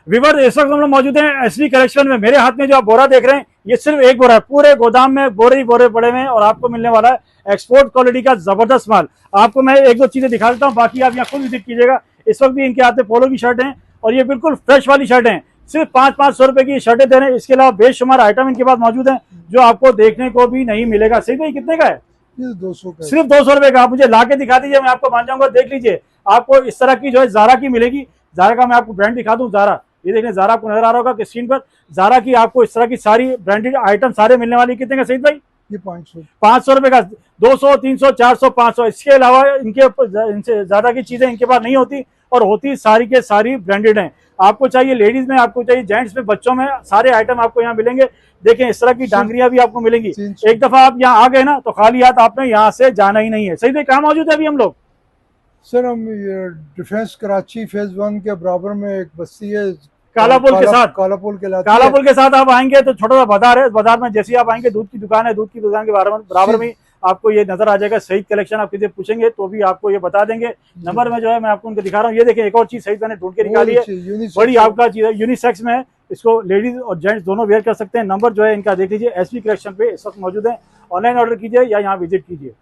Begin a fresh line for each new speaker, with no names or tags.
विवर इस वक्त हम लोग मौजूद हैं एसवी कलेक्शन में। मेरे हाथ में जो आप बोरा देख रहे हैं ये सिर्फ एक बोरा है, पूरे गोदाम में बोरे ही बोरे पड़े हुए हैं और आपको मिलने वाला है एक्सपोर्ट क्वालिटी का जबरदस्त माल। आपको मैं एक दो चीजें दिखा देता हूँ, बाकी आप यहाँ खुद विजिट कीजिएगा। इस वक्त भी इनके हाथ में पोलो की शर्ट है और ये बिल्कुल फ्रेश वाली शर्ट है, सिर्फ 500-500 रुपए की शर्टें दे रहे हैं। इसके अलावा बेशुमार आइटम इनके पास मौजूद है जो आपको देखने को भी नहीं मिलेगा। सही भाई, कितने का है?
200 का,
सिर्फ 200 रुपए का। आप मुझे ला के दिखा दीजिए, मैं आपको मान जाऊंगा। देख लीजिए, आपको इस तरह की जो है जारा की मिलेगी। जारा का मैं आपको ब्रांड दिखा दूं, जारा, ये देखिए जारा आपको नजर आ रहा होगा स्क्रीन पर। जारा की आपको इस तरह की सारी ब्रांडेड आइटम सारे मिलने वाली। कितने का सही भाई?
ये
500 रुपए का। 200, 300, 400, 500। इसके अलावा इनसे ज्यादा की चीजें इनके पास नहीं होती और होती सारी के सारी ब्रांडेड हैं। आपको चाहिए लेडीज में, आपको चाहिए जेंट्स में, बच्चों में, सारे आइटम आपको यहाँ मिलेंगे। देखें इस तरह की डांगरियां भी आपको मिलेंगी। एक दफा आप यहाँ आ गए ना तो खाली हाथ आपने यहाँ से जाना ही नहीं है। सही भाई, कहाँ मौजूद है अभी हम लोग?
सर हम ये डिफेंस कराची फेज 1 के बराबर में एक बस्ती है,
कालापुल के साथ।
कालापुल के
कालापुल के साथ आप आएंगे तो छोटा सा बाजार है। बाजार में जैसे ही आप आएंगे, दूध की दुकान है, दूध की दुकान के बराबर में आपको ये नजर आ जाएगा शहीद कलेक्शन। आप किसी पूछेंगे तो भी आपको ये बता देंगे। नंबर में जो है मैं आपको उनको दिखा रहा हूँ। ये देखिए एक और चीज शहीद मैंने ढूंढ के निकाली है, बड़ी आपका चीज है, यूनिसेक्स में है। इसको लेडीज और जेंट्स दोनों वेयर कर सकते हैं। नंबर जो है इनका देख लीजिए, एसवी कलेक्शन पे इस वक्त मौजूद है। ऑनलाइन ऑर्डर कीजिए या यहाँ विजिट कीजिए।